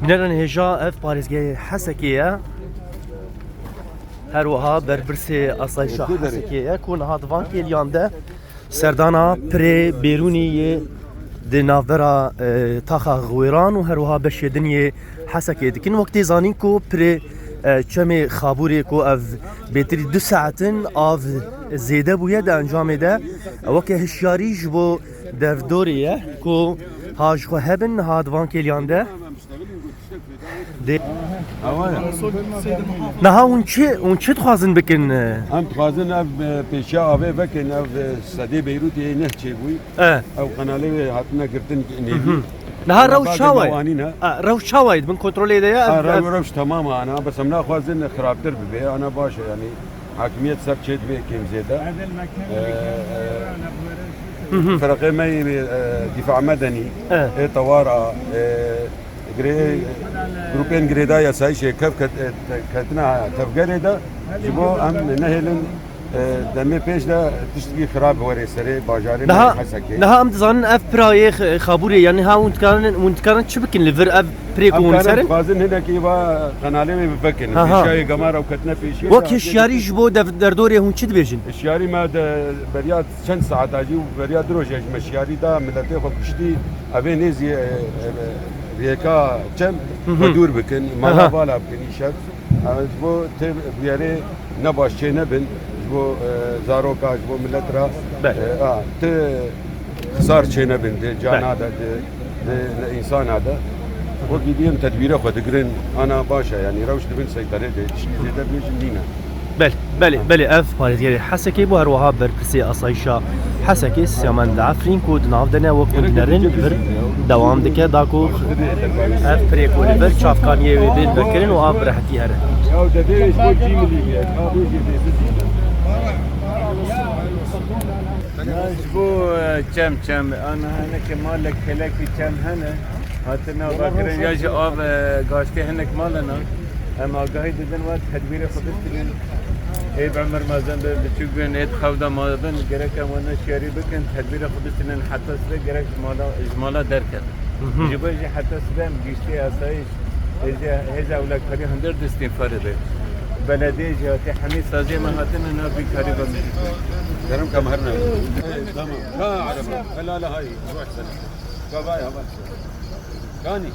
نرن هجا اف باريزگاه حسکیه هر وها بربرسی اصایشا حسکیه کون هادوان کلیان ده سردانا پری بیرونی ده نافبرا تاخا غویران و هر وها بشیدنی حسکیه دکن وقتی زانین کو پری چمی خابوری کو اف بیتری 2 ساعتن آف زیده بویه ده انجام ده وقتی هشیاریش بو دردوریه کو هاج خو هبن هادوان کلیان ده نها اون چه تخوازن بکن؟ هم تخوازن اف پیشا آبه بکن اف صدی بیروتی نه چه بوی او قناله هاتنا گرتن نیدی نها روش شواید من کنترل ده یا روش تمام انا بس امنا خوازن خرابتر ببه انا باشه يعني حاكمية سر چه بيه كم زيادة فرقه ماي دفاع مدني طوارئ جروبين جريدا يا سايشة كيف كتنا تفجردا جبو أم نهلن دمي بيش دا تشتكي خراب وري سري باجاري نها نها أم تظن أف براي خابوري يعني ها وانت كانت شبكين لفر أف بريكون سرن فازن هنا كيبا قنالي بفكن شاي قمارة وكتنا بيشي وك الشياري جبو دردوري هون شد بيجن الشياري ما برياد شن ساعات اجي وبرياد روج الشياري دا ملتي خو بشتي ابي نزي ريكا كم بدور بكن ما بالا بكن يشد جبو بياري نباش شي نبن جبو زاروكا جبو ملترا ت خسار شي نبن جان هذا الانسان هذا وقتی دیم تدبیر خود گرین آنا باشه یعنی روش دبن سیطره ده زیاده بیشتر نینا. بله اف پارتیاری حسکی با هر وها بررسی آسایشا حسکی سیمان دعفرین کود ناف دنیا و کود نرین بر دوام دکه داکو اف پریکو بر چافکانیه و بیل بکرین و آب راحتی هره. او دبیرش بود جیملی نجبو كم انا هنا كمالك كلاكي كم هنا هاتنا باكرين يجي آب قاشتي هنك مالنا اما قاعد دن وقت تدبير خدتين اي بعمر ما زين بتشوفين ايد خودا ما بن جرك وانا شاري بكن تدبير خدتين حتى سبه جرك مالا اجمالا دركت جيبي حتى سبه مجيشتي اسايش هجا اولاد كاري هندر دستين فرده بلدي جاتي حميد سازي ما هاتنا نبي كاري بمجي كرم كم هرنا تمام لا عرب لا هاي روح سنه كبايا بس كاني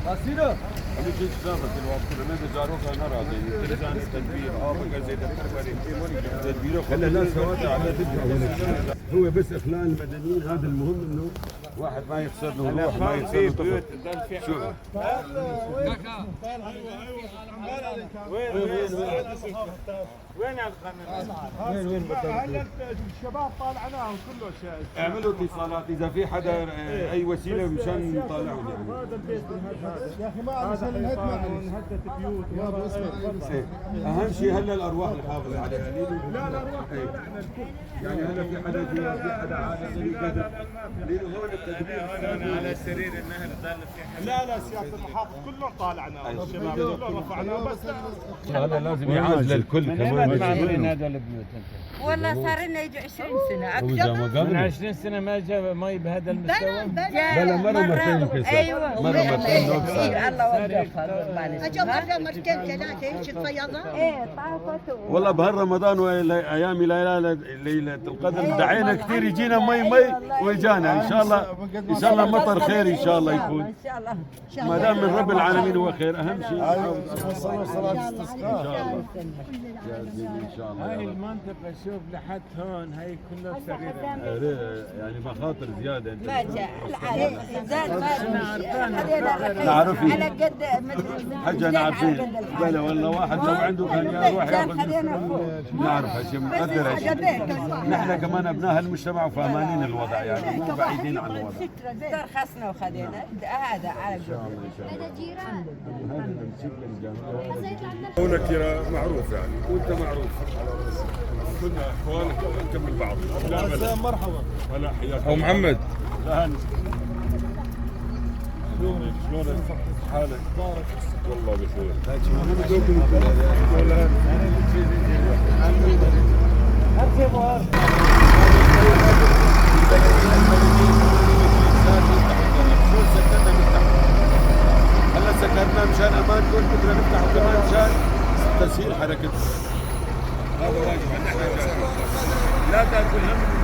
قصيرة أنا جيت زامت الوقت ما بزاروك أنا راضي تلزان التدبير بقى زي تدبيره خلى الناس توزع على هو بس إخلال المدنيين هذا المهم إنه واحد ما يخسر له روح ما يخسر له طفل شوف وين وين الشباب طالعناهم كله شيء اعملوا اتصالات اذا في حدا اي وسيله مشان يطالعون يعني هذا البيت يا اخي ما عشان الهدمه انهدت بيوت اهم شيء هلا الارواح نحافظ عليها لا الارواح يعني هلا في حدا في حدا عادي قدر هون التدبير على سرير النهر ضل في لا سياده المحافظ كلهم طالعناهم الشباب كلهم رفعناهم بس هذا لازم يعاد للكل كمان معمولين هذا البيوت والله صار لنا يجي 20 سنه اكثر من 20 سنه ما جاء مي بهذا المستوى بلا مره مرتين ايوه مره مرتين الله وفقها اجوا مره مرتين ثلاثه هيك الفيضان ايه طافت والله بهر رمضان وايام ليله القدر دعينا كثير يجينا مي ويجانا ان شاء الله مطر خير ان شاء الله يكون ان شاء الله ما دام من رب العالمين هو خير اهم شيء صلاه استسقاء ان شاء الله جاهزين ان شاء الله هاي المنطقه شوف لحد هون هاي كلها سرير يعني مخاطر زياده انت ما جاء العالم زاد ما تعرفي على قد حاجه انا عارفين بلا والله واحد لو عنده كان يروح ياخذ نعرف هالشيء مقدر هالشيء نحن كمان ابناء المجتمع وفاهمين الوضع يعني مو بعيدين عن الوضع ترخصنا وخذينا هذا على هذا جيران هنا كرا معروف يعني وانت معروف كنا اخوان نكمل بعض مرحبا هلا حياك ابو محمد شلونك حالك؟ والله بخير تسهيل حركة. هذا واجب لا تاكل هم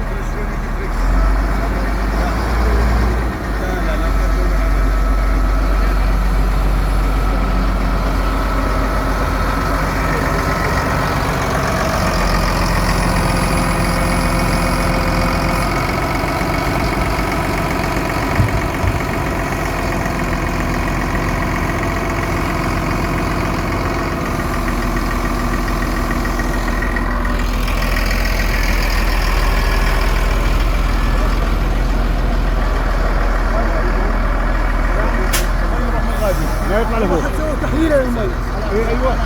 لا يطلع لفوق. تحويله للمي. ايوه.